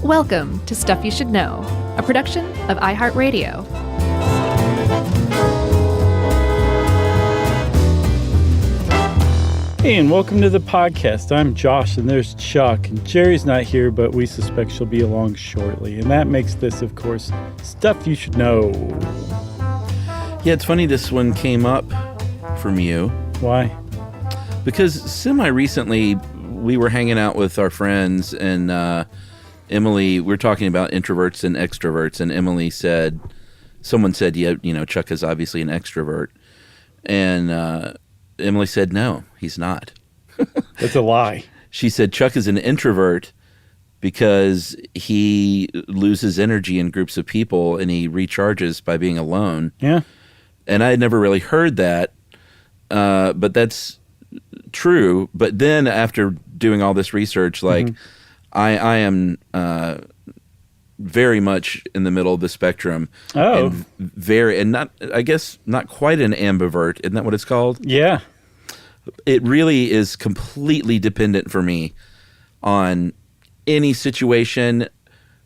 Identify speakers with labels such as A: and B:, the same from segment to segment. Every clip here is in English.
A: Welcome to Stuff You Should Know, a production of iHeartRadio.
B: Hey, and welcome to the podcast. I'm Josh, and there's Chuck, and Jerry's not here, but we suspect she'll be along shortly. And that makes this, of course, Stuff You Should Know.
C: Yeah, it's funny this one came up from you.
B: Why?
C: Because semi-recently, we were hanging out with our friends, and Emily, we were talking about introverts and extroverts, and Emily said, someone said, yeah, you know, Chuck is obviously an extrovert. And Emily said, no, he's not.
B: That's a lie.
C: She said Chuck is an introvert because he loses energy in groups of people and he recharges by being alone.
B: Yeah.
C: And I had never really heard that, but that's true. But then after doing all this research, like, I am very much in the middle of the spectrum.
B: Oh.
C: And not, I guess, not quite an ambivert. Isn't that what it's called?
B: Yeah.
C: It really is completely dependent for me on any situation,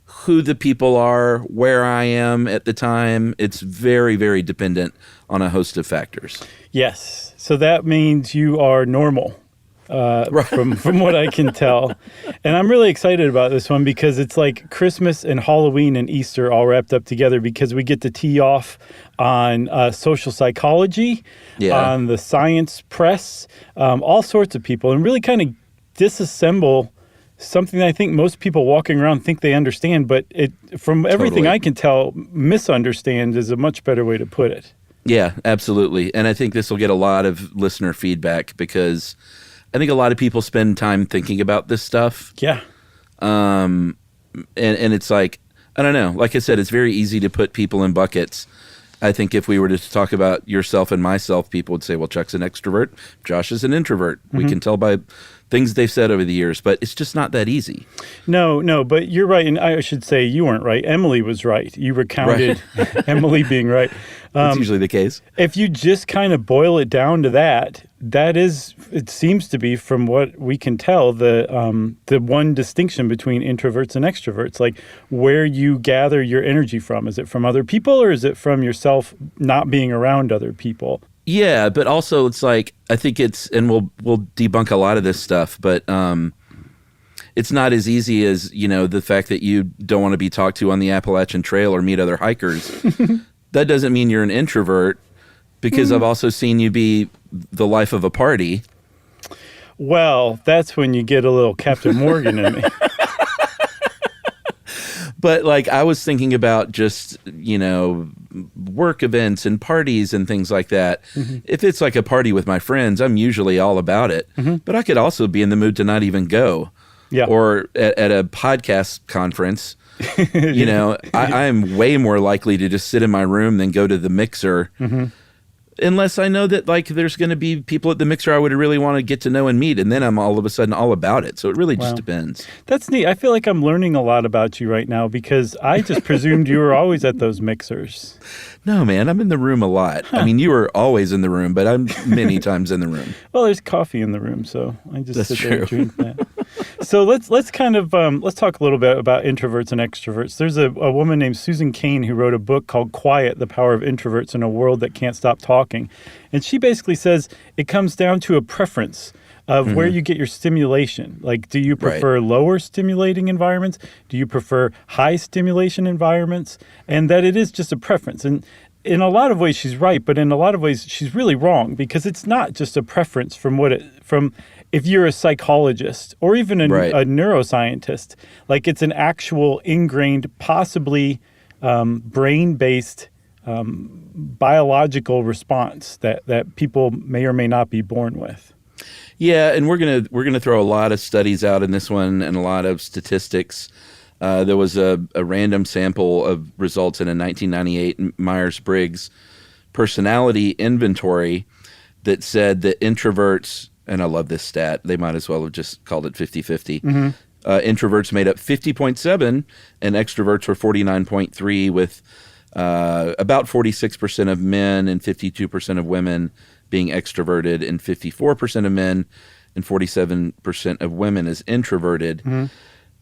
C: who the people are, where I am at the time. It's very, very dependent on a host of factors.
B: Yes. So that means you are normal.
C: Right.
B: From what I can tell. And I'm really excited about this one because it's like Christmas and Halloween and Easter all wrapped up together because we get to tee off on social psychology, on the science press, all sorts of people, and really kind of disassemble something that I think most people walking around think they understand, but it, from everything I can tell, misunderstand is a much better way to put it.
C: Yeah, absolutely. And I think this will get a lot of listener feedback because I think a lot of people spend time thinking about this stuff.
B: Yeah.
C: And it's like, I don't know. Like I said, it's very easy to put people in buckets. I think if we were to talk about yourself and myself, people would say, well, Chuck's an extrovert, Josh is an introvert. We can tell by things they've said over the years, but it's just not that easy.
B: No, but you're right. And I should say you weren't right. Emily was right. You recounted Emily being right.
C: That's usually the case.
B: If you just kind of boil it down to that is, it seems to be, from what we can tell, the one distinction between introverts and extroverts, like where you gather your energy from. Is it from other people or is it from yourself not being around other people?
C: Yeah, but also it's like, I think it's, and we'll debunk a lot of this stuff, but it's not as easy as, you know, the fact that you don't want to be talked to on the Appalachian Trail or meet other hikers. That doesn't mean you're an introvert, because I've also seen you be the life of a party.
B: Well, that's when you get a little Captain Morgan in me.
C: But like, I was thinking about just, you know, work events and parties and things like that. If it's like a party with my friends, I'm usually all about it. But I could also be in the mood to not even go. Yeah. Or at a podcast conference. You know, I am way more likely to just sit in my room than go to the mixer, unless I know that like there's going to be people at the mixer I would really want to get to know and meet, and then I'm all of a sudden all about it. So it really just depends. That's
B: neat. I feel like I'm learning a lot about you right now because I just presumed you were always at those mixers.
C: No, man, I'm in the room a lot. I mean, you were always in the room, but I'm many times in the room.
B: Well, there's coffee in the room, so I just
C: That's
B: sit
C: true.
B: there and drink that. So let's kind of let's talk a little bit about introverts and extroverts. There's a woman named Susan Cain who wrote a book called Quiet, The Power of Introverts in a World That Can't Stop Talking. And she basically says it comes down to a preference of where you get your stimulation. Like, do you prefer lower stimulating environments? Do you prefer high stimulation environments? And that it is just a preference. And in a lot of ways she's right, but in a lot of ways she's really wrong, because it's not just a preference from if you're a psychologist or even a neuroscientist. Like, it's an actual ingrained, possibly brain-based biological response that people may or may not be born with.
C: Yeah, and we're gonna throw a lot of studies out in this one and a lot of statistics. There was a random sample of results in a 1998 Myers-Briggs personality inventory that said that introverts, and I love this stat, they might as well have just called it 50-50. Introverts made up 50.7 and extroverts were 49.3, with about 46% of men and 52% of women being extroverted, and 54% of men and 47% of women as introverted.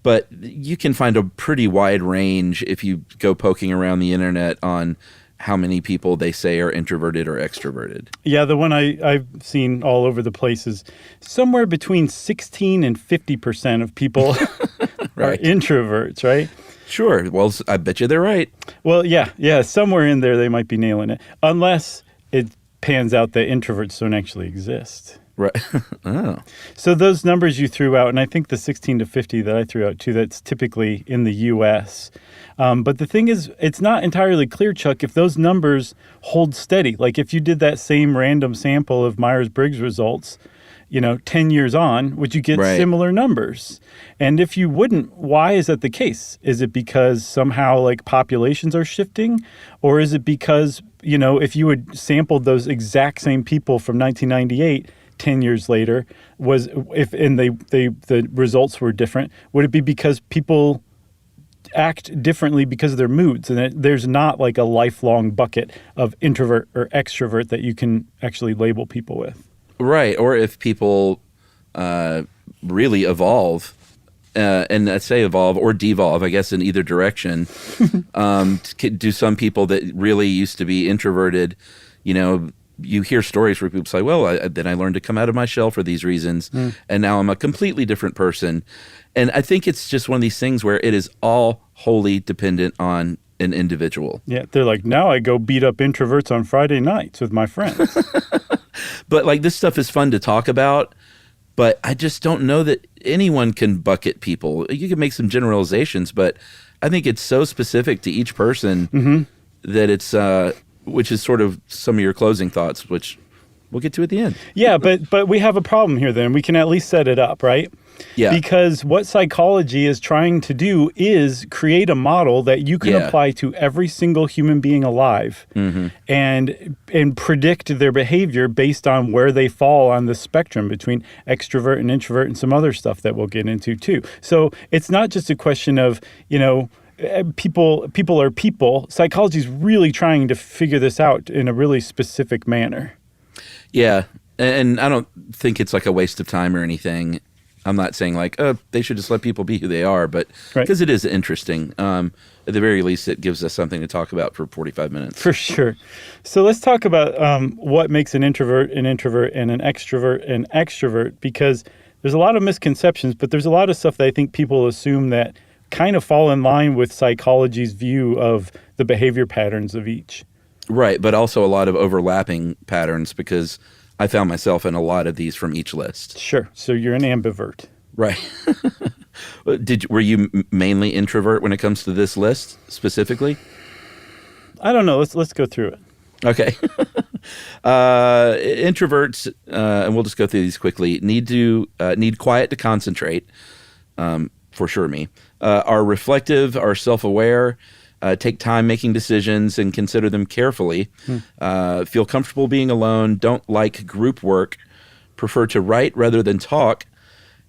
C: But you can find a pretty wide range if you go poking around the internet on how many people they say are introverted or extroverted.
B: Yeah, the one I've seen all over the place is somewhere between 16 and 50% of people are introverts, right?
C: Sure. Well, I bet you they're right.
B: Well, yeah, somewhere in there they might be nailing it, unless it pans out that introverts don't actually exist.
C: Right. Oh.
B: So those numbers you threw out, and I think the 16 to 50 that I threw out too, that's typically in the U.S. But the thing is, it's not entirely clear, Chuck, if those numbers hold steady. Like if you did that same random sample of Myers-Briggs results, 10 years on, would you get similar numbers? And if you wouldn't, why is that the case? Is it because somehow like populations are shifting? Or is it because, if you had sampled those exact same people from 1998, 10 years later, the results were different, would it be because people act differently because of their moods, and there's not like a lifelong bucket of introvert or extrovert that you can actually label people with?
C: Right. Or if people really evolve, and I say evolve or devolve, I guess in either direction, do some people that really used to be introverted, you hear stories where people say, well, then I learned to come out of my shell for these reasons, and now I'm a completely different person. And I think it's just one of these things where it is all wholly dependent on an individual.
B: Yeah, they're like, now I go beat up introverts on Friday nights with my friends.
C: But like this stuff is fun to talk about, but I just don't know that anyone can bucket people. You can make some generalizations, but I think it's so specific to each person that it's... which is sort of some of your closing thoughts, which we'll get to at the end.
B: Yeah, but we have a problem here then. We can at least set it up, right?
C: Yeah.
B: Because what psychology is trying to do is create a model that you can apply to every single human being alive and predict their behavior based on where they fall on the spectrum between extrovert and introvert and some other stuff that we'll get into too. So it's not just a question of, people are people. Psychology is really trying to figure this out in a really specific manner.
C: Yeah, and I don't think it's like a waste of time or anything. I'm not saying like, they should just let people be who they are, but because it is interesting. At the very least, it gives us something to talk about for 45 minutes.
B: For sure. So let's talk about what makes an introvert and an extrovert and extrovert, because there's a lot of misconceptions, but there's a lot of stuff that I think people assume that kind of fall in line with psychology's view of the behavior patterns of each.
C: Right, but also a lot of overlapping patterns, because I found myself in a lot of these from each list.
B: Sure. So you're an ambivert. Right.
C: Were you mainly introvert when it comes to this list specifically?
B: I don't know. Let's go through it.
C: Okay. Introverts, and we'll just go through these quickly, need quiet to concentrate. For sure, me. Are reflective, are self-aware, take time making decisions and consider them carefully, feel comfortable being alone, don't like group work, prefer to write rather than talk,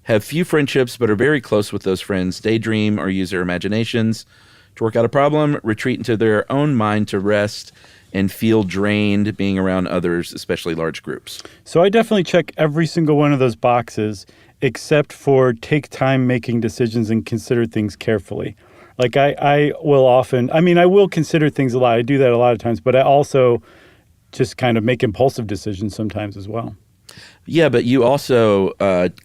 C: have few friendships but are very close with those friends, daydream or use their imaginations to work out a problem, retreat into their own mind to rest, and feel drained being around others, especially large groups.
B: So I definitely check every single one of those boxes, except for take time making decisions and consider things carefully. Like I will consider things a lot. I do that a lot of times, but I also just kind of make impulsive decisions sometimes as well.
C: Yeah, but you also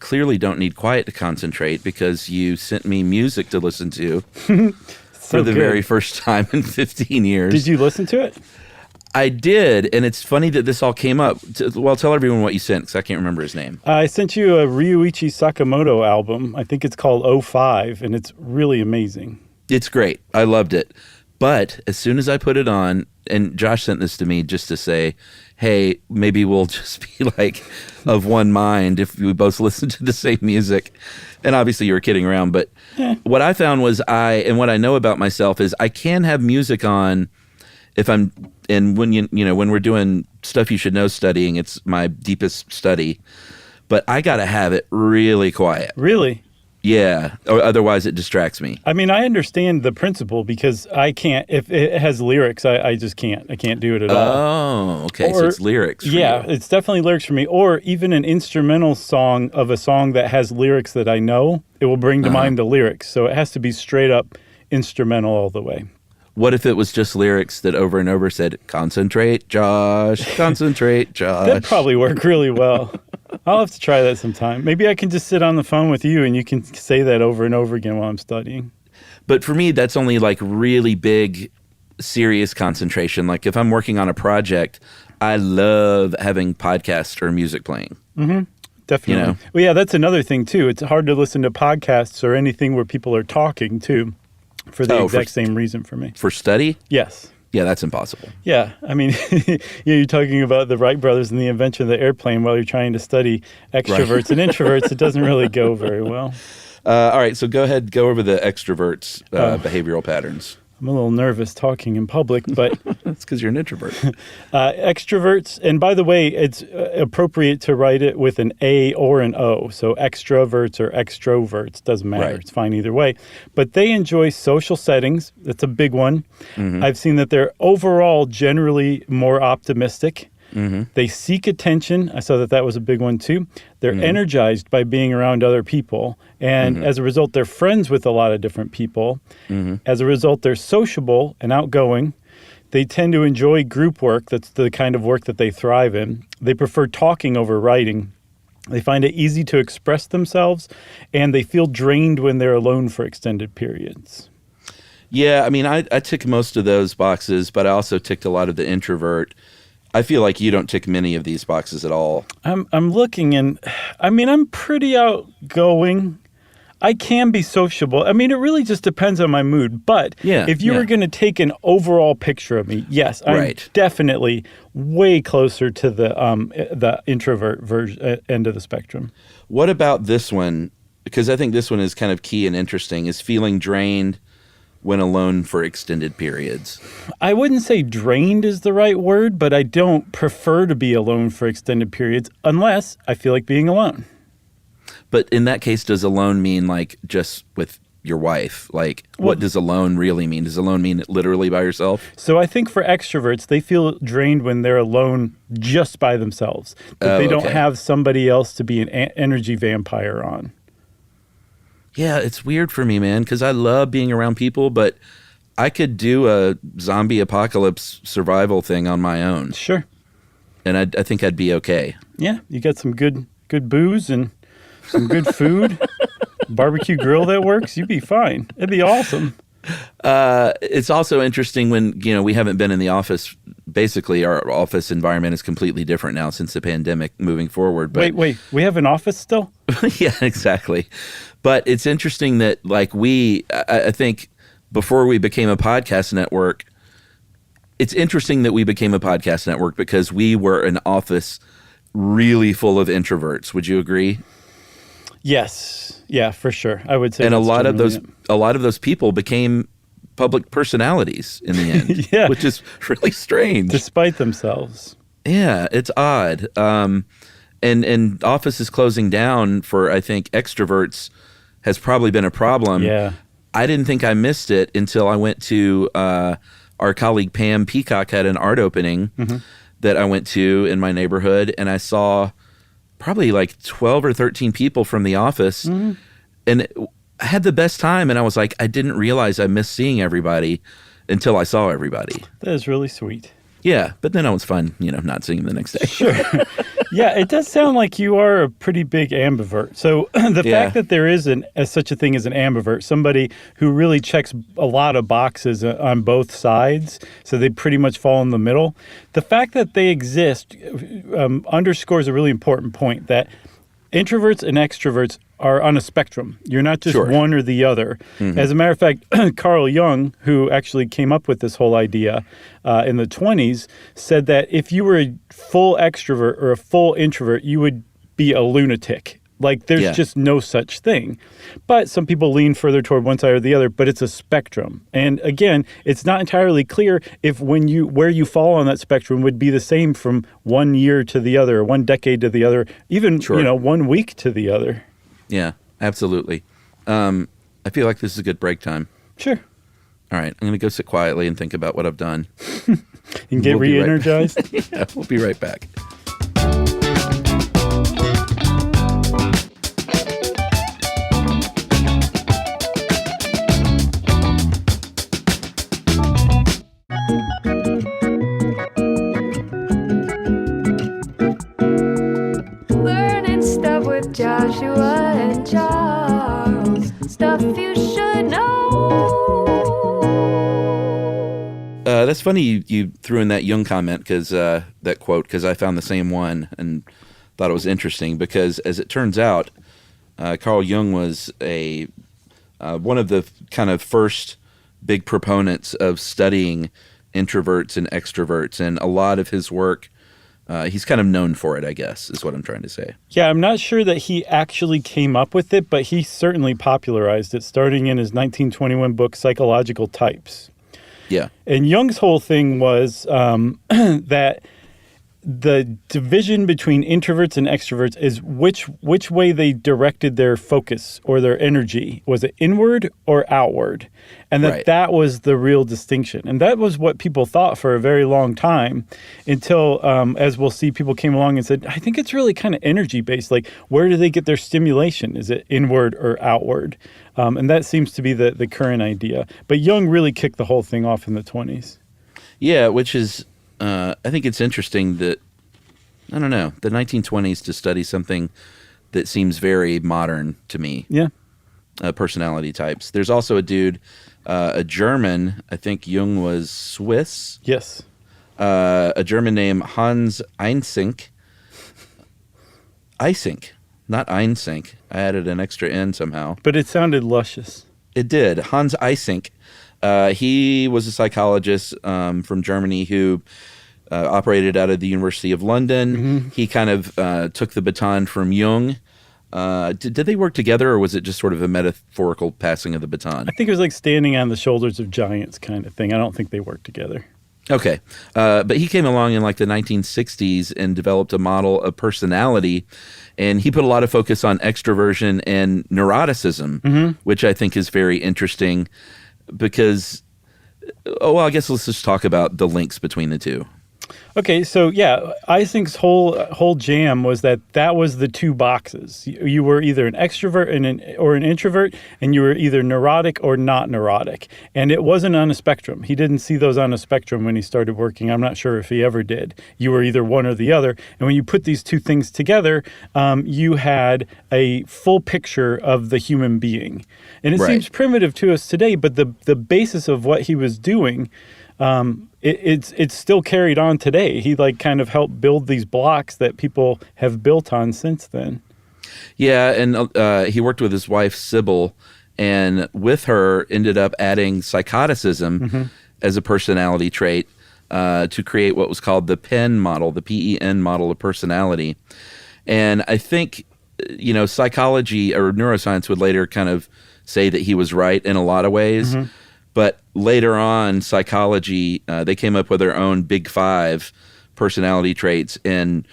C: clearly don't need quiet to concentrate, because you sent me music to listen to for the very first time in 15 years.
B: Did you listen to it?
C: I did, and it's funny that this all came up. Tell everyone what you sent, because I can't remember his name.
B: I sent you a Ryuichi Sakamoto album. I think it's called 05, and it's really amazing.
C: It's great. I loved it. But as soon as I put it on, and Josh sent this to me just to say, hey, maybe we'll just be like of one mind if we both listen to the same music. And obviously you were kidding around, but what I found was what I know about myself is I can have music on if I'm, and when when we're doing stuff you should know studying, it's my deepest study, but I got to have it really quiet.
B: Really?
C: Yeah, or otherwise it distracts me.
B: I mean, I understand the principle because I can't, if it has lyrics, I just can't. I can't do it at all.
C: Oh, okay. So it's lyrics for
B: Yeah,
C: you.
B: it's definitely lyrics for me. Or even an instrumental song of a song that has lyrics that I know, it will bring to mind the lyrics. So it has to be straight up instrumental all the way.
C: What if it was just lyrics that over and over said, "Concentrate, Josh, concentrate, Josh"?
B: That'd probably work really well. I'll have to try that sometime. Maybe I can just sit on the phone with you and you can say that over and over again while I'm studying.
C: But for me, that's only like really big, serious concentration. Like if I'm working on a project, I love having podcasts or music playing.
B: Definitely.
C: You know?
B: Well, yeah, that's another thing too. It's hard to listen to podcasts or anything where people are talking too, for the exact same reason for me.
C: For study?
B: Yes.
C: Yeah, that's impossible.
B: Yeah, I mean, you're talking about the Wright brothers and the invention of the airplane while you're trying to study extroverts and introverts. It doesn't really go very well.
C: All right, so go ahead, go over the extroverts' behavioral patterns.
B: I'm a little nervous talking in public, but
C: That's because you're an introvert.
B: extroverts, and by the way, it's appropriate to write it with an A or an O. So extraverts or extroverts, doesn't matter.
C: Right.
B: It's fine either way. But they enjoy social settings. That's a big one. I've seen that they're overall generally more optimistic. They seek attention. I saw that that was a big one too. They're energized by being around other people. And as a result, they're friends with a lot of different people. As a result, they're sociable and outgoing. They tend to enjoy group work. That's the kind of work that they thrive in. They prefer talking over writing. They find it easy to express themselves, and they feel drained when they're alone for extended periods.
C: Yeah, I mean, I tick most of those boxes, but I also ticked a lot of the introvert. I feel like you don't tick many of these boxes at all.
B: I'm looking, and I mean, I'm pretty outgoing. I can be sociable. I mean, it really just depends on my mood. But if you were going to take an overall picture of me, yes, I'm definitely way closer to the introvert end of the spectrum.
C: What about this one? Because I think this one is kind of key and interesting, is feeling drained when alone for extended periods.
B: I wouldn't say drained is the right word, but I don't prefer to be alone for extended periods unless I feel like being alone.
C: But in that case, does alone mean like just with your wife? Like, what does alone really mean? Does alone mean literally by yourself?
B: So I think for extroverts, they feel drained when they're alone just by themselves. That they don't have somebody else to be an energy vampire on.
C: Yeah, it's weird for me, man, because I love being around people, but I could do a zombie apocalypse survival thing on my own.
B: Sure.
C: And I think I'd be okay.
B: Yeah, you got some good booze and some good food, barbecue grill that works, you'd be fine. It'd be awesome.
C: It's also interesting when, we haven't been in the office. Basically, our office environment is completely different now since the pandemic moving forward. But
B: Wait, we have an office still?
C: Yeah, exactly. But it's interesting that, like, I think before we became a podcast network, it's interesting that we became a podcast network because we were an office really full of introverts. Would you agree?
B: Yes. Yeah, for sure. I would say.
C: And a lot of those people became public personalities in the end, which is really strange.
B: Despite themselves.
C: Yeah, it's odd. And office is closing down for, I think, extroverts has probably been a problem.
B: Yeah.
C: I didn't think I missed it until I went to our colleague Pam Peacock had an art opening that I went to in my neighborhood, and I saw probably like 12 or 13 people from the office, and I had the best time, and I was like, I didn't realize I missed seeing everybody until I saw everybody.
B: That is really sweet.
C: Yeah, but then it was fun, not seeing them the next day.
B: Sure. Yeah, it does sound like you are a pretty big ambivert. So the fact that there is such a thing as an ambivert, somebody who really checks a lot of boxes on both sides, so they pretty much fall in the middle, the fact that they exist underscores a really important point, that introverts and extroverts are on a spectrum. You're not just one or the other. As a matter of fact, Carl Jung, who actually came up with this whole idea in the 1920s, said that if you were a full extrovert or a full introvert, you would be a lunatic. Like, there's just no such thing. But some people lean further toward one side or the other, but it's a spectrum. And again, it's not entirely clear if where you fall on that spectrum would be the same from 1 year to the other, or 1 decade to the other, even 1 week to the other.
C: Yeah, absolutely. I feel like this is a good break time.
B: Sure.
C: All right, I'm going to go sit quietly and think about what I've done.
B: And get re-energized?
C: Yeah, we'll be right back.
D: Learning stuff with Joshua and Charles. Stuff you should know.
C: That's funny you threw in that Jung comment, because that quote, because I found the same one and thought it was interesting, because as it turns out, Carl Jung was one of the kind of first big proponents of studying introverts and extroverts, and a lot of his work, he's kind of known for it, I guess, is what I'm trying to say.
B: Yeah, I'm not sure that he actually came up with it, but he certainly popularized it, starting in his 1921 book, Psychological Types.
C: Yeah.
B: And Jung's whole thing was that the division between introverts and extroverts is which way they directed their focus or their energy. Was it inward or outward? And that was the real distinction. And that was what people thought for a very long time until, as we'll see, people came along and said, I think it's really kind of energy-based. Like, where do they get their stimulation? Is it inward or outward? And that seems to be the current idea. But Jung really kicked the whole thing off in the 1920s.
C: Yeah, which is... I think it's interesting that, I don't know, the 1920s to study something that seems very modern to me.
B: Yeah.
C: Personality types. There's also a dude, a German, I think Jung was Swiss.
B: Yes.
C: A German named Hans Eysenck. Eysenck, not Eysenck. I added an extra N somehow.
B: But it sounded luscious.
C: It did. Hans Eysenck. He was a psychologist from Germany who operated out of the University of London. Mm-hmm. He kind of took the baton from Jung. Did they work together, or was it just sort of a metaphorical passing of the baton?
B: I think it was like standing on the shoulders of giants kind of thing. I don't think they worked together.
C: Okay. But he came along in like the 1960s and developed a model of personality, and he put a lot of focus on extraversion and neuroticism, which I think is very interesting because, I guess let's just talk about the links between the two.
B: Okay, so yeah, Eysenck's whole jam was that was the two boxes. You were either an extrovert or an introvert, and you were either neurotic or not neurotic. And it wasn't on a spectrum. He didn't see those on a spectrum when he started working. I'm not sure if he ever did. You were either one or the other. And when you put these two things together, you had a full picture of the human being. And it seems primitive to us today, but the basis of what he was doing, it's still carried on today. He kind of helped build these blocks that people have built on since then.
C: Yeah, and he worked with his wife Sybil, and with her ended up adding psychoticism as a personality trait to create what was called the PEN model, the PEN model of personality. And I think, psychology or neuroscience would later kind of say that he was right in a lot of ways. But later on, psychology, they came up with their own big five personality traits and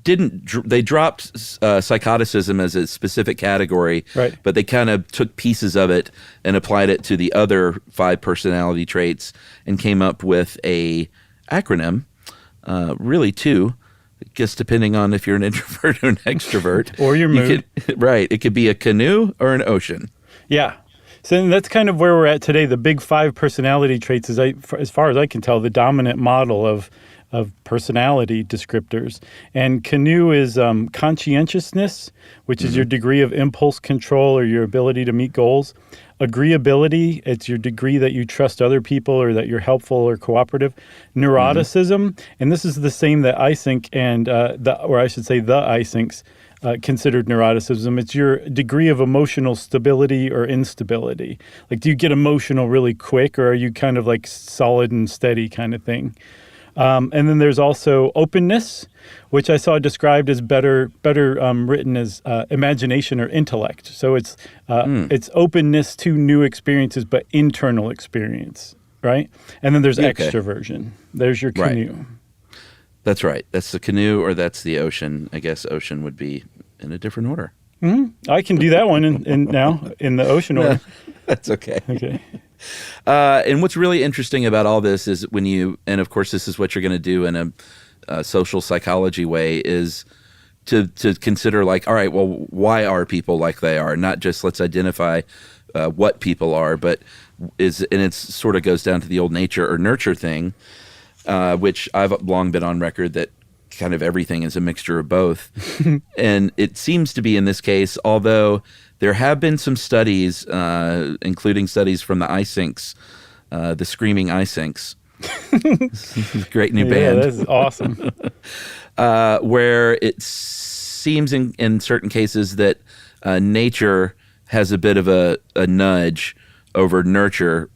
C: they dropped psychoticism as a specific category, but they kind of took pieces of it and applied it to the other five personality traits and came up with a acronym, really two, I guess depending on if you're an introvert or an extrovert.
B: Or your mood.
C: It could be a canoe or an ocean.
B: Yeah. So that's kind of where we're at today. The big five personality traits is, as far as I can tell, the dominant model of personality descriptors. And canoe is conscientiousness, which is your degree of impulse control or your ability to meet goals. Agreeability, it's your degree that you trust other people or that you're helpful or cooperative. Neuroticism, and this is the same that Eysenck and, the Eysencks considered neuroticism. It's your degree of emotional stability or instability. Like, do you get emotional really quick, or are you kind of like solid and steady kind of thing? And then there's also openness, which I saw described as better written as imagination or intellect. So it's openness to new experiences, but internal experience, right? And then there's extraversion. There's your canoe.
C: Right. That's right. That's the canoe, or that's the ocean. I guess ocean would be in a different order.
B: I can do that one in now in the ocean order.
C: That's okay.
B: Okay.
C: And what's really interesting about all this is and of course this is what you're going to do in a social psychology way, is to consider like, all right, well, why are people like they are? Not just let's identify what people are, but it sort of goes down to the old nature or nurture thing, which I've long been on record that kind of everything is a mixture of both. And it seems to be in this case, although there have been some studies, including studies from the iSinks, the Screaming iSinks. Great new band.
B: Yeah, that's awesome.
C: Where it seems in certain cases that nature has a bit of a nudge over nurture.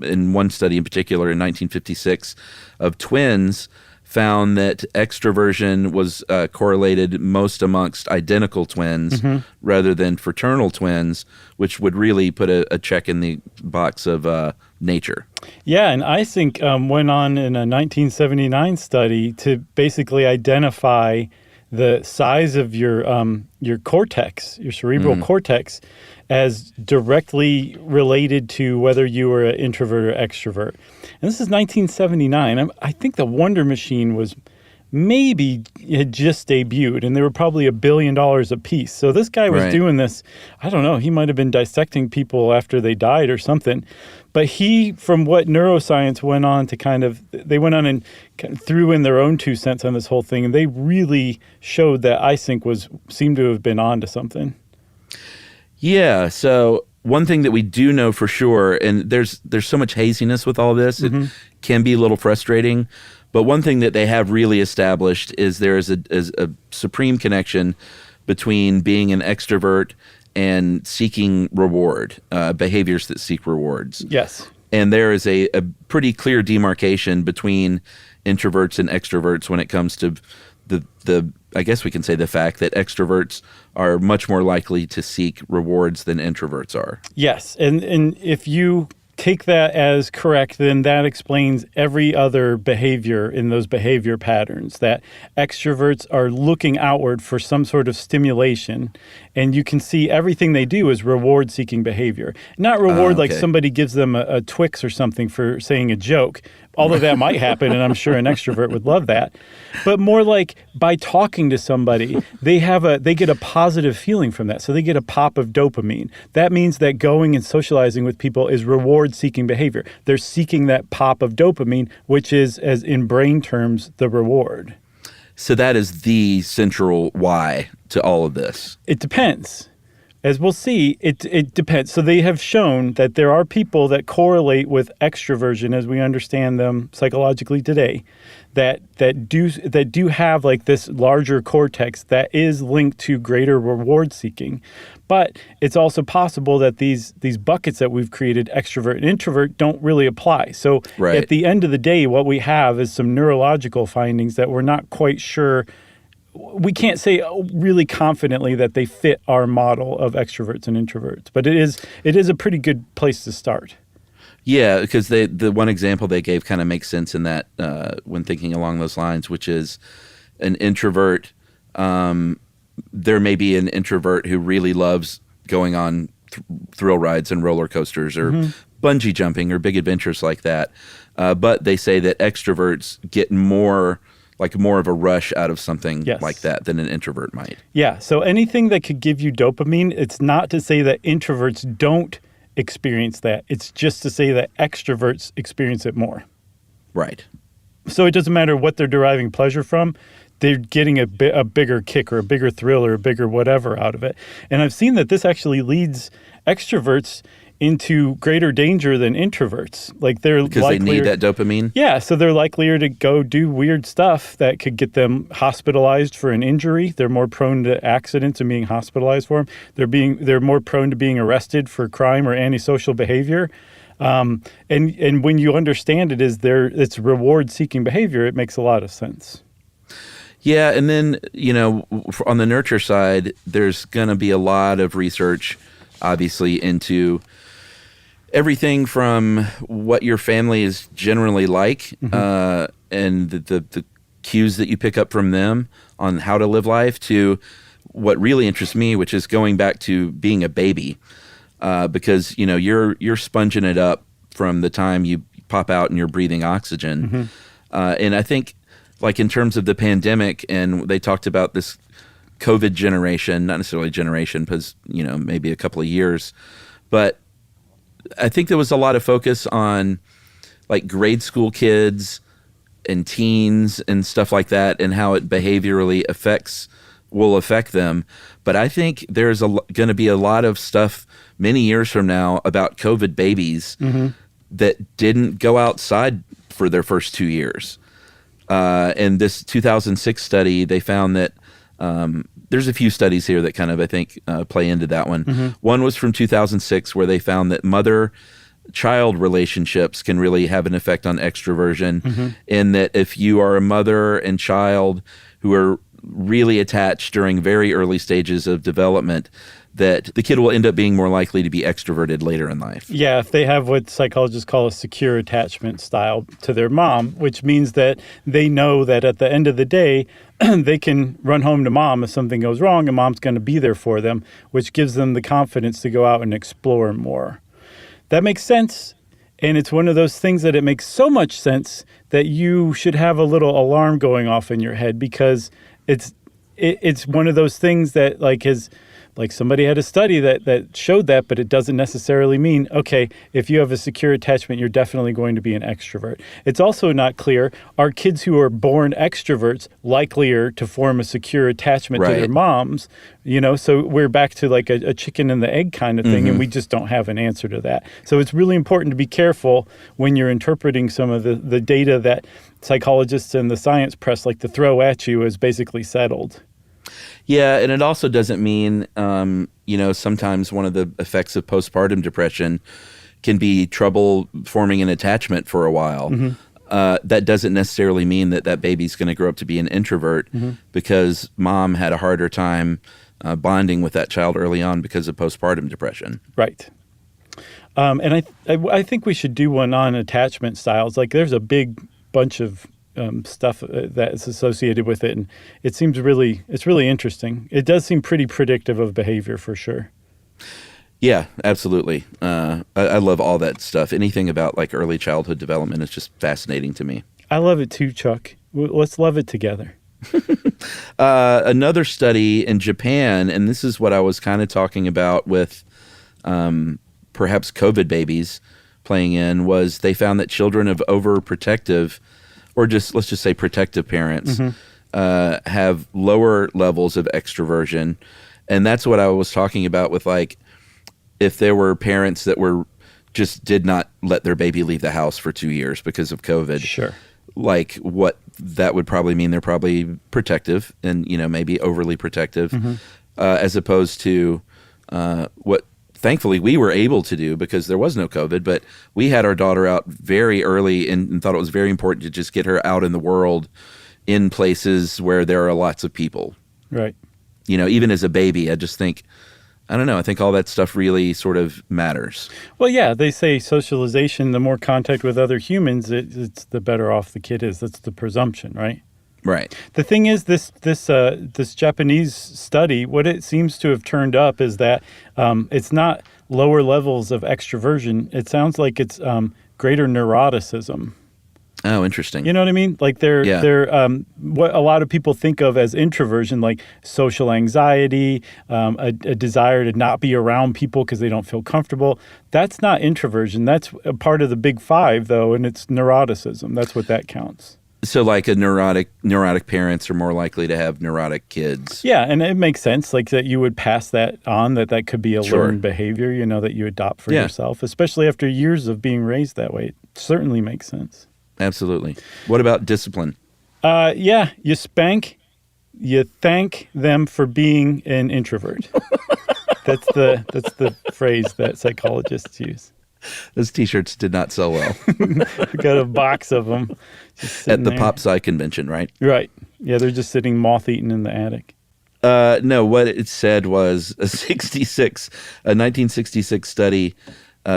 C: In one study in particular in 1956 of twins, found that extraversion was correlated most amongst identical twins rather than fraternal twins, which would really put a check in the box of nature.
B: Yeah, and iSink went on in a 1979 study to basically identify the size of your cortex, your cerebral cortex, as directly related to whether you were an introvert or extrovert. And this is 1979. I think the Wonder Machine had just debuted, and they were probably $1 billion a piece. So this guy was doing this, I don't know, he might have been dissecting people after they died or something. But he, from what neuroscience went on to they went on and kind of threw in their own 2 cents on this whole thing, and they really showed that iSync seemed to have been onto something.
C: Yeah, so one thing that we do know for sure, and there's so much haziness with all this, it can be a little frustrating, but one thing that they have really established is there is a supreme connection between being an extrovert and seeking reward, behaviors that seek rewards.
B: Yes.
C: And there is a pretty clear demarcation between introverts and extroverts when it comes to the I guess we can say the fact that extroverts are much more likely to seek rewards than introverts are.
B: Yes, and if you take that as correct, then that explains every other behavior in those behavior patterns, that extroverts are looking outward for some sort of stimulation, and you can see everything they do is reward-seeking behavior. Not reward like somebody gives them a Twix or something for saying a joke, although that might happen, and I'm sure an extrovert would love that. But more like by talking to somebody, they get a positive feeling from that. So they get a pop of dopamine. That means that going and socializing with people is reward-seeking behavior. They're seeking that pop of dopamine, which is, as in brain terms, the reward.
C: So that is the central why to all of this.
B: It depends. As we'll see, it depends. So they have shown that there are people that correlate with extraversion as we understand them psychologically today, that do have like this larger cortex that is linked to greater reward seeking. But it's also possible that these buckets that we've created, extrovert and introvert, don't really apply. So at the end of the day, what we have is some neurological findings that we're not quite sure. We can't say really confidently that they fit our model of extroverts and introverts, but it is a pretty good place to start.
C: Yeah, because the one example they gave kind of makes sense in that when thinking along those lines, which is an introvert. There may be an introvert who really loves going on thrill rides and roller coasters or bungee jumping or big adventures like that, but they say that extroverts get more of a rush out of something like that than an introvert might. Yeah.
B: So anything that could give you dopamine, it's not to say that introverts don't experience that. It's just to say that extroverts experience it more.
C: Right.
B: So it doesn't matter what they're deriving pleasure from. They're getting a bigger kick or a bigger thrill or a bigger whatever out of it. And I've seen that this actually leads extroverts into greater danger than introverts. Like
C: because they need that dopamine?
B: Yeah, so they're likelier to go do weird stuff that could get them hospitalized for an injury. They're more prone to accidents and being hospitalized for them. They're more prone to being arrested for crime or antisocial behavior. And when you understand it's reward-seeking behavior, it makes a lot of sense.
C: Yeah, and then, on the nurture side, there's going to be a lot of research, obviously, into everything from what your family is generally like and the cues that you pick up from them on how to live life to what really interests me, which is going back to being a baby, because you're sponging it up from the time you pop out and you're breathing oxygen. And I think, like in terms of the pandemic, and they talked about this COVID generation, not necessarily generation, because maybe a couple of years, but I think there was a lot of focus on like grade school kids and teens and stuff like that, and how it behaviorally will affect them. But I think there's going to be a lot of stuff many years from now about COVID babies that didn't go outside for their first 2 years. In this 2006 study, they found that there's a few studies here that kind of, I think, play into that one. One was from 2006, where they found that mother-child relationships can really have an effect on extroversion, in that if you are a mother and child who are really attached during very early stages of development, that the kid will end up being more likely to be extroverted later in life.
B: Yeah, if they have what psychologists call a secure attachment style to their mom, which means that they know that at the end of the day, they can run home to mom if something goes wrong, and mom's going to be there for them, which gives them the confidence to go out and explore more. That makes sense. And it's one of those things that it makes so much sense that you should have a little alarm going off in your head, because it's one of those things that like somebody had a study that showed that, but it doesn't necessarily mean, okay, if you have a secure attachment, you're definitely going to be an extrovert. It's also not clear, are kids who are born extroverts likelier to form a secure attachment to their moms? So we're back to like a chicken and the egg kind of thing, and we just don't have an answer to that. So it's really important to be careful when you're interpreting some of the data that psychologists and the science press like to throw at you as basically settled.
C: Yeah, and it also doesn't mean, sometimes one of the effects of postpartum depression can be trouble forming an attachment for a while. That doesn't necessarily mean that baby's going to grow up to be an introvert, because mom had a harder time bonding with that child early on because of postpartum depression. Right.
B: And I think we should do one on attachment styles. Like there's a big bunch of stuff that is associated with it, and it's really interesting. It does seem pretty predictive of behavior for sure.
C: Yeah, absolutely. I love all that stuff. Anything about like early childhood development is just fascinating to me.
B: I love it too, Chuck. Let's love it together.
C: Another study in Japan, and this is what I was kind of talking about with perhaps COVID babies playing in, was they found that children of overprotective, or let's just say protective parents, have lower levels of extroversion. And that's what I was talking about with like, if there were parents that just did not let their baby leave the house for 2 years because of COVID.
B: Sure.
C: Like what that would probably mean, they're probably protective and, maybe overly protective, as opposed to what thankfully we were able to do because there was no COVID, but we had our daughter out very early and thought it was very important to just get her out in the world in places where there are lots of people.
B: Right.
C: Even as a baby, I just think, I don't know, I think all that stuff really sort of matters.
B: Well, yeah, they say socialization, the more contact with other humans, it's the better off the kid is. That's the presumption, right?
C: Right.
B: The thing is, this Japanese study, what it seems to have turned up is that it's not lower levels of extroversion. It sounds like it's greater neuroticism.
C: Oh, interesting.
B: You know what I mean? Like they're what a lot of people think of as introversion, like social anxiety, a desire to not be around people because they don't feel comfortable. That's not introversion. That's a part of the big five, though, and it's neuroticism. That's what that counts.
C: So like neurotic parents are more likely to have neurotic kids.
B: Yeah, and it makes sense like that you would pass that on, that could be a learned behavior, that you adopt for yourself, especially after years of being raised that way. It certainly makes sense.
C: Absolutely. What about discipline?
B: Yeah, you spank, you thank them for being an introvert. That's the phrase that psychologists use.
C: Those T-shirts did not sell well.
B: We got a box of them
C: at the Pop Sci convention, right?
B: Right. Yeah, they're just sitting moth-eaten in the attic.
C: No, what it said was a 1966 study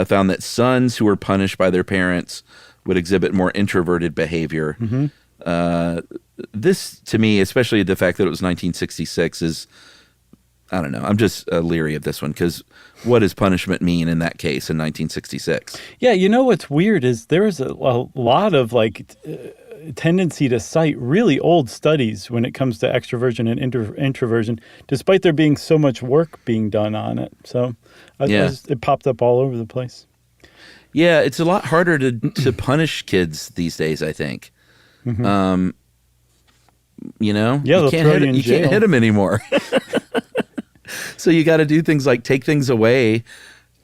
C: found that sons who were punished by their parents would exhibit more introverted behavior. This, to me, especially the fact that it was 1966, is I don't know. I'm just leery of this one because what does punishment mean in that case in 1966?
B: Yeah, you know what's weird is there is a lot of tendency to cite really old studies when it comes to extroversion and introversion, despite there being so much work being done on it. So it popped up all over the place.
C: Yeah, it's a lot harder to punish kids these days, I think.
B: Mm-hmm.
C: Yeah,
B: you can't
C: hit them anymore. So you got to do things like take things away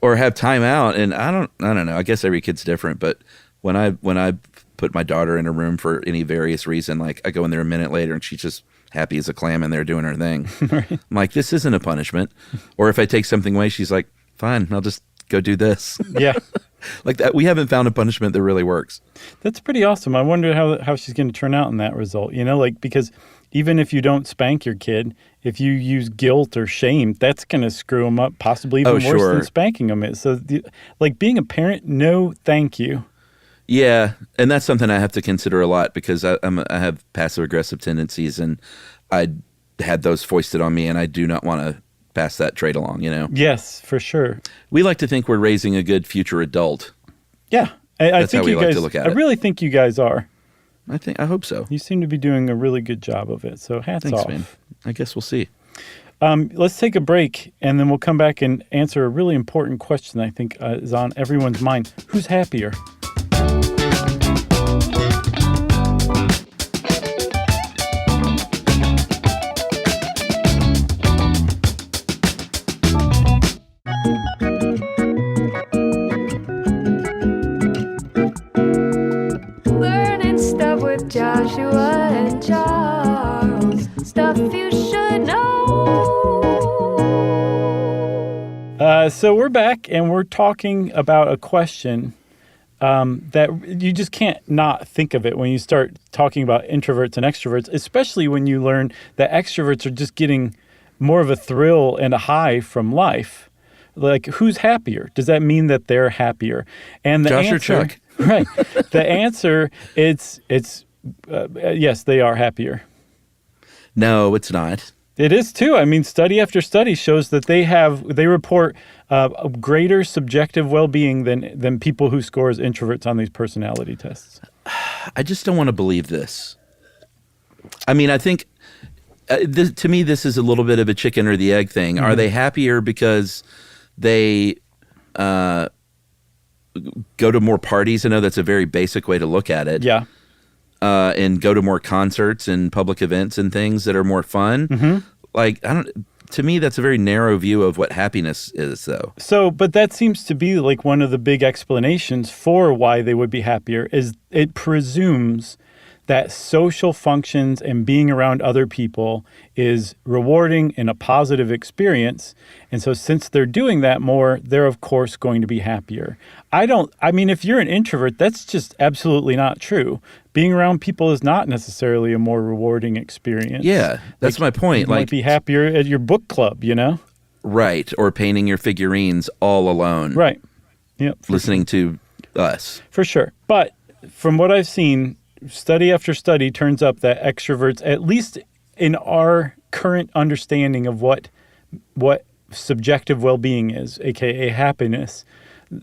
C: or have time out. And I don't know. I guess every kid's different. But when I put my daughter in a room for any various reason, like I go in there a minute later and she's just happy as a clam in there doing her thing. Right. I'm like, this isn't a punishment. Or if I take something away, she's like, fine, I'll just go do this.
B: Yeah.
C: Like that. We haven't found a punishment that really works.
B: That's pretty awesome. I wonder how she's going to turn out in that result, because even if you don't spank your kid, if you use guilt or shame, that's going to screw them up possibly even worse than spanking them is. So being a parent, no thank you.
C: Yeah, and that's something I have to consider a lot because I have passive-aggressive tendencies, and I had those foisted on me, and I do not want to pass that trait along,
B: Yes, for sure.
C: We like to think we're raising a good future adult.
B: Yeah, I think
C: how we
B: you
C: like
B: guys,
C: to look at
B: I
C: it.
B: really think you guys are.
C: I hope so.
B: You seem to be doing a really good job of it, so hats
C: Thanks,
B: off.
C: man. I guess we'll see.
B: Let's take a break, and then we'll come back and answer a really important question I think is on everyone's mind. Who's happier?
D: Learning stuff with Joshua and Charles. Stuff you should know.
B: So we're back, and we're talking about a question that you just can't not think of it when you start talking about introverts and extroverts, especially when you learn that extroverts are just getting more of a thrill and a high from life. Like, who's happier? Does that mean that they're happier? And the
C: Josh
B: answer,
C: or Chuck?
B: Right. The answer, it's yes, they are happier.
C: No, it's not.
B: It is too. I mean, study after study shows that they report a greater subjective well-being than people who score as introverts on these personality tests.
C: I just don't want to believe this. I mean, I think to me, this is a little bit of a chicken or the egg thing. Mm-hmm. Are they happier because they go to more parties? I know that's a very basic way to look at it.
B: Yeah.
C: And go to more concerts and public events and things that are more fun. Mm-hmm. Like, to me, that's a very narrow view of what happiness is, though.
B: So, but that seems to be like one of the big explanations for why they would be happier is it presumes that social functions and being around other people is rewarding and a positive experience. And so since they're doing that more, they're of course going to be happier. I mean, if you're an introvert, that's just absolutely not true. Being around people is not necessarily a more rewarding experience.
C: Yeah, that's my point.
B: You might be happier at your book club, Right,
C: or painting your figurines all alone.
B: Right. Yep.
C: Listening to us.
B: For sure. But from what I've seen, study after study turns up that extroverts, at least in our current understanding of what subjective well-being is, aka happiness,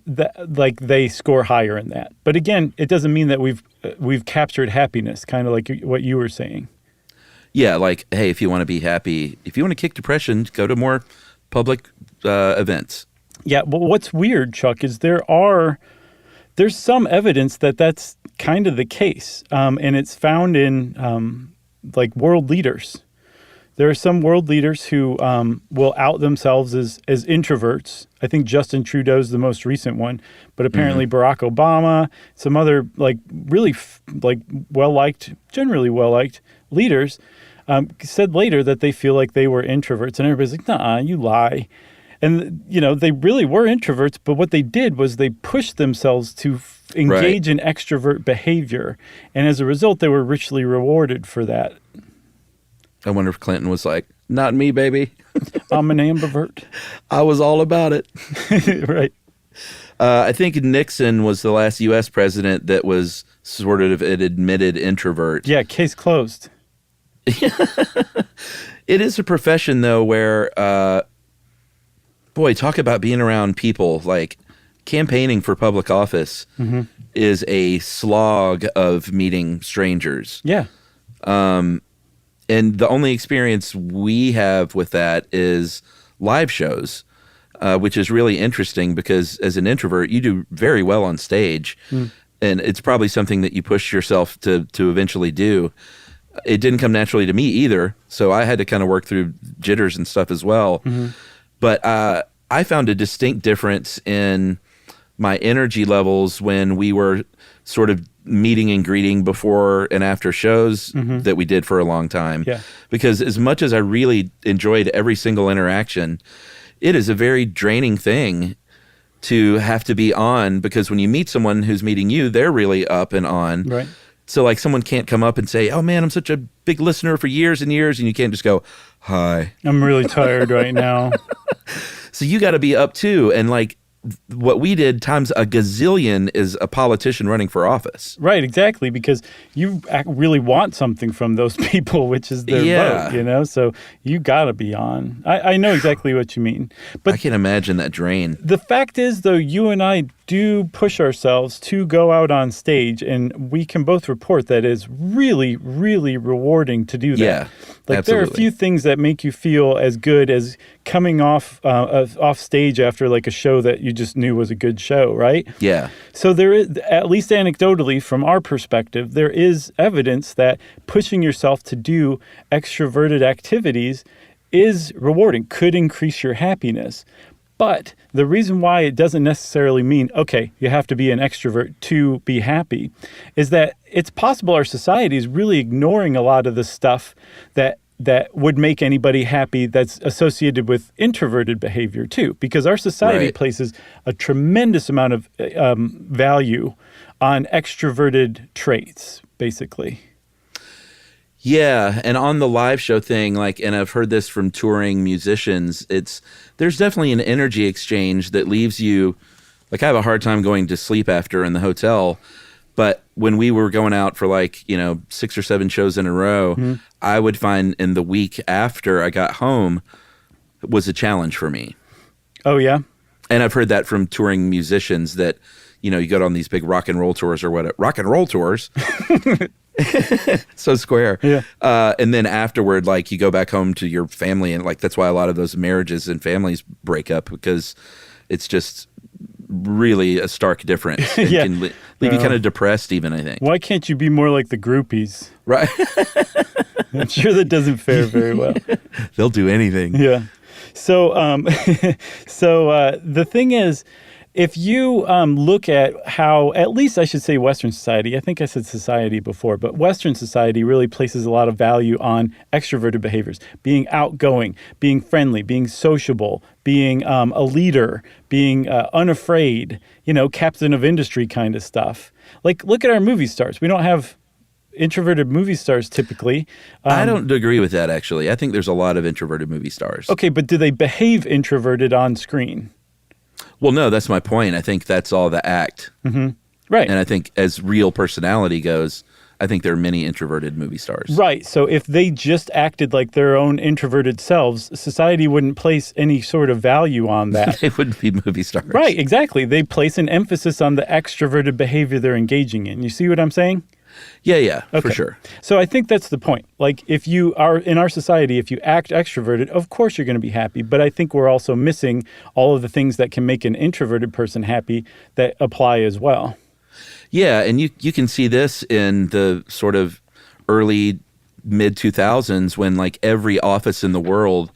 B: that they score higher in that. But again, it doesn't mean that we've captured happiness, kind of like what you were saying.
C: Yeah, like, hey, if you want to be happy, if you want to kick depression, go to more public events. Yeah,
B: well, what's weird, Chuck, is there's some evidence that that's kind of the case, and it's found in world leaders. There are some world leaders who will out themselves as introverts. I think Justin Trudeau's the most recent one, but apparently Barack Obama, some other really generally well-liked leaders said later that they feel like they were introverts, and everybody's like, "Nah, you lie." And, they really were introverts, but what they did was they pushed themselves to engage in extrovert behavior. And as a result, they were richly rewarded for that.
C: I wonder if Clinton was like, not me, baby.
B: I'm an ambivert.
C: I was all about it.
B: Right.
C: I think Nixon was the last U.S. president that was sort of an admitted introvert.
B: Yeah, case closed.
C: It is a profession, though, where, boy, talk about being around people. Like, campaigning for public office is a slog of meeting strangers.
B: Yeah.
C: And the only experience we have with that is live shows, which is really interesting because as an introvert, you do very well on stage. And it's probably something that you push yourself to eventually do. It didn't come naturally to me either, so I had to kind of work through jitters and stuff as well. But I found a distinct difference in my energy levels when we were sort of meeting and greeting before and after shows that we did for a long time.
B: Yeah.
C: Because as much as I really enjoyed every single interaction, it is a very draining thing to have to be on, because when you meet someone who's meeting you, they're really up and on.
B: Right.
C: So like someone can't come up and say, "Oh man, I'm such a big listener for years and years," and you can't just go, "Hi.
B: I'm really tired right now."
C: So you got to be up too. And like what we did times a gazillion is a politician running for office.
B: Right, exactly, because you really want something from those people, which is their vote, you know? So you got to be on. I know exactly what you mean. But
C: I can imagine that drain.
B: the fact is, though, you and I do push ourselves to go out on stage, and we can both report that it's really, really rewarding to do that.
C: Yeah,
B: like
C: absolutely.
B: there are a few things that make you feel as good as coming off stage after like a show that you just knew was a good show, right?
C: Yeah.
B: So there is, at least anecdotally from our perspective, there is evidence that pushing yourself to do extroverted activities is rewarding, could increase your happiness. But the reason why it doesn't necessarily mean, okay, you have to be an extrovert to be happy, is that it's possible our society is really ignoring a lot of the stuff that would make anybody happy that's associated with introverted behavior too, because our society places a tremendous amount of value on extroverted traits, basically.
C: Yeah, and on the live show thing, like, and I've heard this from touring musicians, there's definitely an energy exchange that leaves you, like, I have a hard time going to sleep after in the hotel, but when we were going out for like, 6 or 7 shows in a row, I would find in the week after I got home was a challenge for me.
B: Oh, yeah?
C: And I've heard that from touring musicians that, you go on these big rock and roll tours or whatever. Rock and roll tours. So square.
B: Yeah.
C: And then afterward, like, you go back home to your family, and like that's why a lot of those marriages and families break up, because it's just really a stark difference. It can leave you kind of depressed even, I think.
B: Why can't you be more like the groupies?
C: Right.
B: I'm sure that doesn't fare very well.
C: They'll do anything.
B: Yeah. So, the thing is, if you look at how, at least I should say Western society, I think I said society before, but Western society really places a lot of value on extroverted behaviors, being outgoing, being friendly, being sociable, being a leader, being unafraid, captain of industry kind of stuff. Like, look at our movie stars. We don't have introverted movie stars typically.
C: I don't agree with that, actually. I think there's a lot of introverted movie stars.
B: Okay, but do they behave introverted on screen?
C: Well, no, that's my point. I think that's all the act.
B: Mm-hmm. Right.
C: And I think as real personality goes, I think there are many introverted movie stars.
B: Right. So if they just acted like their own introverted selves, society wouldn't place any sort of value on that.
C: They wouldn't be movie stars.
B: Right, exactly. They place an emphasis on the extroverted behavior they're engaging in. You see what I'm saying?
C: Yeah,
B: okay.
C: For sure.
B: So I think that's the point. Like, if you are in our society, if you act extroverted, of course you're going to be happy. But I think we're also missing all of the things that can make an introverted person happy that apply as well.
C: Yeah, and you can see this in the sort of early mid-2000s when like every office in the world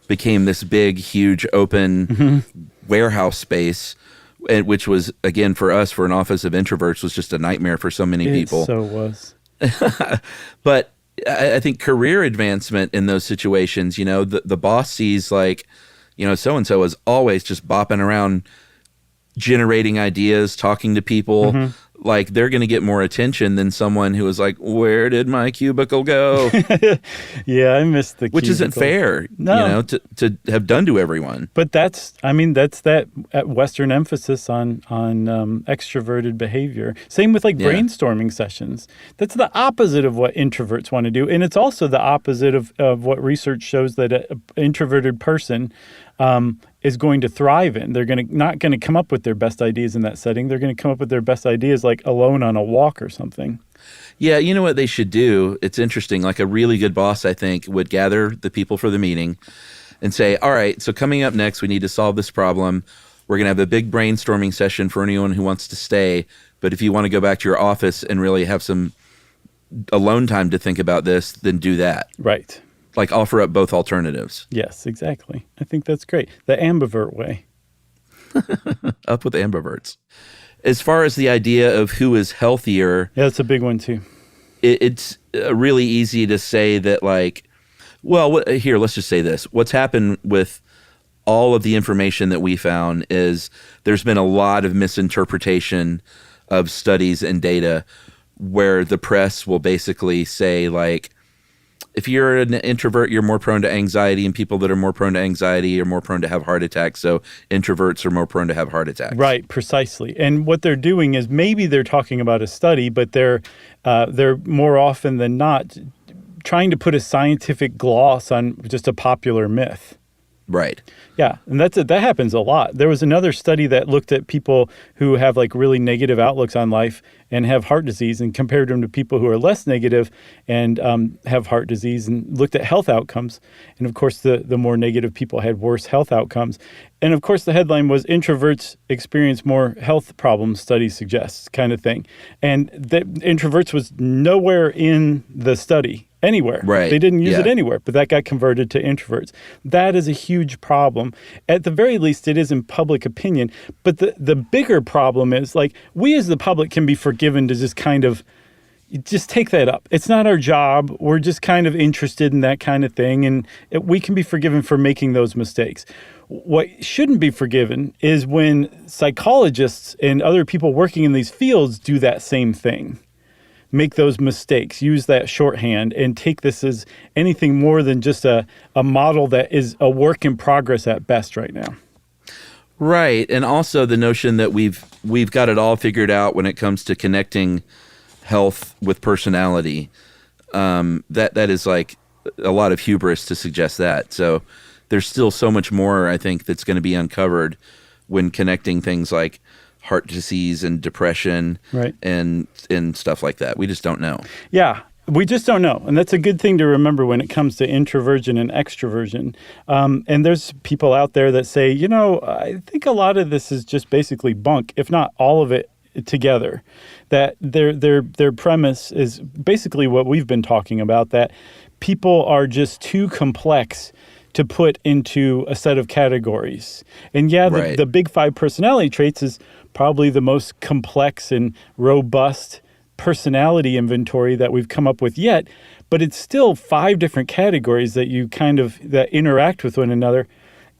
C: became this big, huge, open warehouse space, which was, again, for us, for an office of introverts, was just a nightmare for so many people.
B: It so was.
C: But I think career advancement in those situations, the boss sees like, so-and-so is always just bopping around, generating ideas, talking to people, like they're going to get more attention than someone who is like, where did my cubicle go?
B: Yeah, I missed the
C: Which isn't fair, to have done to everyone.
B: But that's that Western emphasis on extroverted behavior. Same with brainstorming sessions. That's the opposite of what introverts want to do. And it's also the opposite of what research shows that an introverted person is going to thrive in. They're not going to come up with their best ideas in that setting. They're going to come up with their best ideas like alone on a walk or something.
C: Yeah, you know what they should do? It's interesting. Like a really good boss, I think, would gather the people for the meeting and say, all right, so coming up next, we need to solve this problem. We're going to have a big brainstorming session for anyone who wants to stay. But if you want to go back to your office and really have some alone time to think about this, then do that.
B: Right.
C: Like offer up both alternatives.
B: Yes, exactly. I think that's great. The ambivert way.
C: Up with ambiverts. As far as the idea of who is healthier.
B: Yeah, that's a big one too.
C: It's really easy to say that here, let's just say this. What's happened with all of the information that we found is there's been a lot of misinterpretation of studies and data where the press will basically say if you're an introvert, you're more prone to anxiety, and people that are more prone to anxiety are more prone to have heart attacks. So introverts are more prone to have heart attacks.
B: Right, precisely. And what they're doing is maybe they're talking about a study, but they're more often than not trying to put a scientific gloss on just a popular myth.
C: Right.
B: Yeah, and that happens a lot. There was another study that looked at people who have really negative outlooks on life and have heart disease and compared them to people who are less negative and have heart disease and looked at health outcomes. And of course, the more negative people had worse health outcomes. And of course, the headline was introverts experience more health problems, study suggests, kind of thing. And that introverts was nowhere in the study. Anywhere.
C: Right.
B: They didn't use it anywhere, but that got converted to introverts. That is a huge problem. At the very least, it is in public opinion. But the bigger problem is we as the public can be forgiven to just kind of just take that up. It's not our job. We're just kind of interested in that kind of thing. And we can be forgiven for making those mistakes. What shouldn't be forgiven is when psychologists and other people working in these fields do that same thing. Make those mistakes, use that shorthand, and take this as anything more than just a model that is a work in progress at best right now.
C: Right, and also the notion that we've got it all figured out when it comes to connecting health with personality. That is a lot of hubris to suggest that. So there's still so much more, I think, that's going to be uncovered when connecting things like heart disease and depression,
B: right,
C: and stuff like that. We just don't know. Yeah,
B: we just don't know. And that's a good thing to remember when it comes to introversion and extraversion. And there's people out there that say, I think a lot of this is just basically bunk, if not all of it together. That their premise is basically what we've been talking about, that people are just too complex to put into a set of categories. And the big five personality traits is probably the most complex and robust personality inventory that we've come up with yet, but it's still 5 different categories that that interact with one another.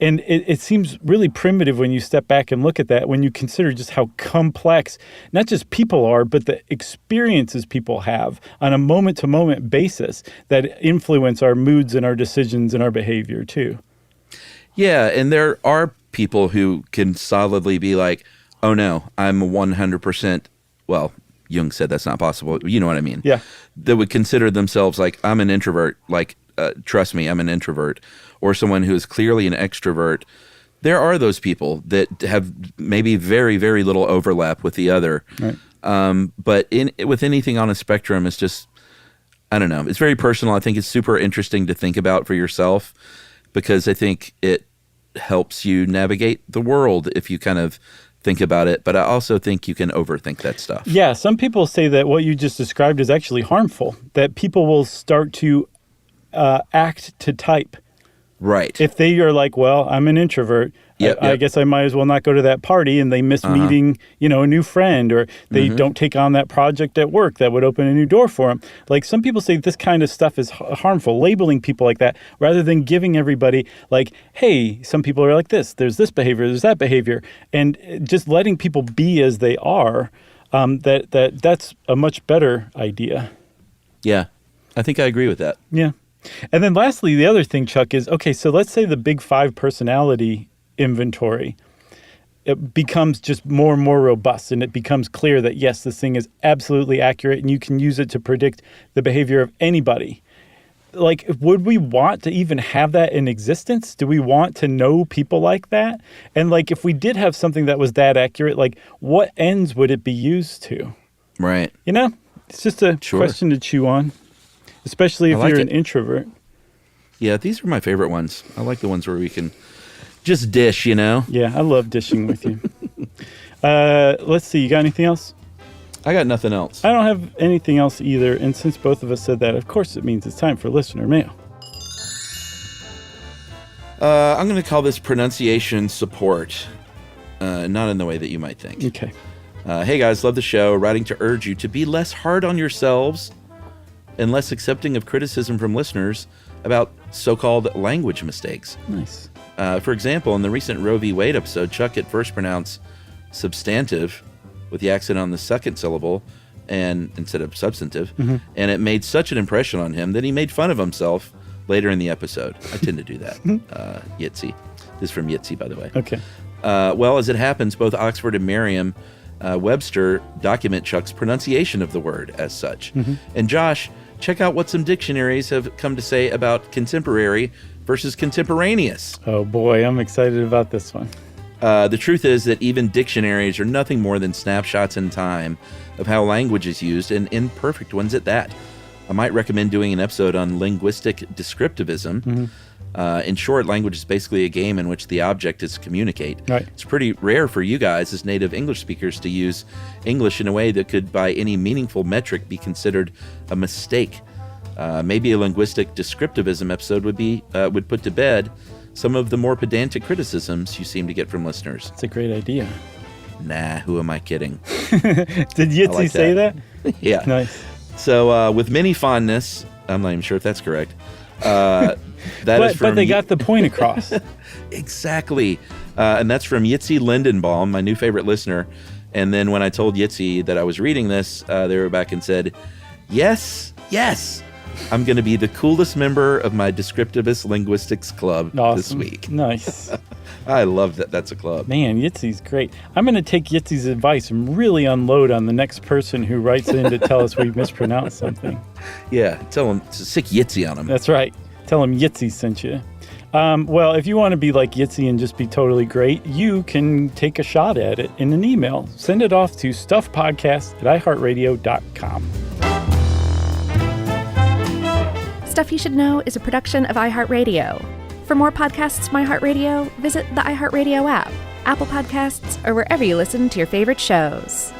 B: And it seems really primitive when you step back and look at that, when you consider just how complex not just people are, but the experiences people have on a moment-to-moment basis that influence our moods and our decisions and our behavior too.
C: Yeah, and there are people who can solidly be like, oh no, I'm 100%, well, Jung said that's not possible. You know what I mean?
B: Yeah.
C: That would consider themselves like, I'm an introvert, trust me, I'm an introvert. Or someone who is clearly an extrovert. There are those people that have maybe very, very little overlap with the other.
B: Right.
C: But with anything on a spectrum, it's just, I don't know. It's very personal. I think it's super interesting to think about for yourself because I think it helps you navigate the world if you kind of think about it. But I also think you can overthink that stuff.
B: Yeah, some people say that what you just described is actually harmful, that people will start to act to type.
C: Right.
B: If they are like, well, I'm an introvert, I guess I might as well not go to that party, and they miss meeting, a new friend, or they don't take on that project at work that would open a new door for them. Like some people say this kind of stuff is harmful, labeling people like that, rather than giving everybody hey, some people are like this, there's this behavior, there's that behavior, and just letting people be as they are. that's a much better idea.
C: Yeah, I think I agree with that.
B: Yeah. And then lastly, the other thing, Chuck, is, okay, so let's say the big 5 personality inventory, it becomes just more and more robust, and it becomes clear that, yes, this thing is absolutely accurate, and you can use it to predict the behavior of anybody. Like, would we want to even have that in existence? Do we want to know people like that? And, like, if we did have something that was that accurate, like, what ends would it be used to?
C: Right.
B: You know? It's just a question to chew on, especially if you're an introvert.
C: Yeah, these are my favorite ones. I like the ones where we can just dish, you know?
B: Yeah, I love dishing with you. Let's see. You got anything else?
C: I got nothing else.
B: I don't have anything else either. And since both of us said that, of course it means it's time for listener mail.
C: I'm going to call this pronunciation support. Not in the way that you might think.
B: Okay.
C: Hey guys, love the show. Writing to urge you to be less hard on yourselves and less accepting of criticism from listeners about so-called language mistakes.
B: Nice.
C: For example, in the recent Roe v. Wade episode, Chuck at first pronounced substantive with the accent on the second syllable and instead of substantive, and it made such an impression on him that he made fun of himself later in the episode. I tend to do that. Yitzy. This is from Yitzy, by the way.
B: Okay.
C: Well, as it happens, both Oxford and Merriam Webster document Chuck's pronunciation of the word as such. And Josh, check out what some dictionaries have come to say about contemporary versus contemporaneous.
B: Oh boy, I'm excited about this one.
C: The truth is that even dictionaries are nothing more than snapshots in time of how language is used, and imperfect ones at that. I might recommend doing an episode on linguistic descriptivism. In short, language is basically a game in which the object is to communicate.
B: Right.
C: It's pretty rare for you guys as native English speakers to use English in a way that could, by any meaningful metric, be considered a mistake. Maybe a linguistic descriptivism episode would put to bed some of the more pedantic criticisms you seem to get from listeners.
B: It's a great idea.
C: Nah, who am I kidding?
B: Did Yitzy say that?
C: Yeah.
B: Nice.
C: So, with many fondness, I'm not even sure if that's correct. But
B: they got the point across.
C: Exactly. And that's from Yitzy Lindenbaum, my new favorite listener. And then when I told Yitzy that I was reading this, they were back and said, yes, I'm going to be the coolest member of my Descriptivist Linguistics Club this week.
B: Nice.
C: I love that. That's a club.
B: Man, Yitzy's great. I'm going to take Yitzy's advice and really unload on the next person who writes in to tell us we mispronounced something.
C: Yeah, tell him to sick Yitzy on him.
B: That's right. Tell him Yitzy sent you. Well, if you want to be like Yitzy and just be totally great, you can take a shot at it in an email. Send it off to stuffpodcast@iheartradio.com.
A: Stuff You Should Know is a production of iHeartRadio. For more podcasts from iHeartRadio, visit the iHeartRadio app, Apple Podcasts, or wherever you listen to your favorite shows.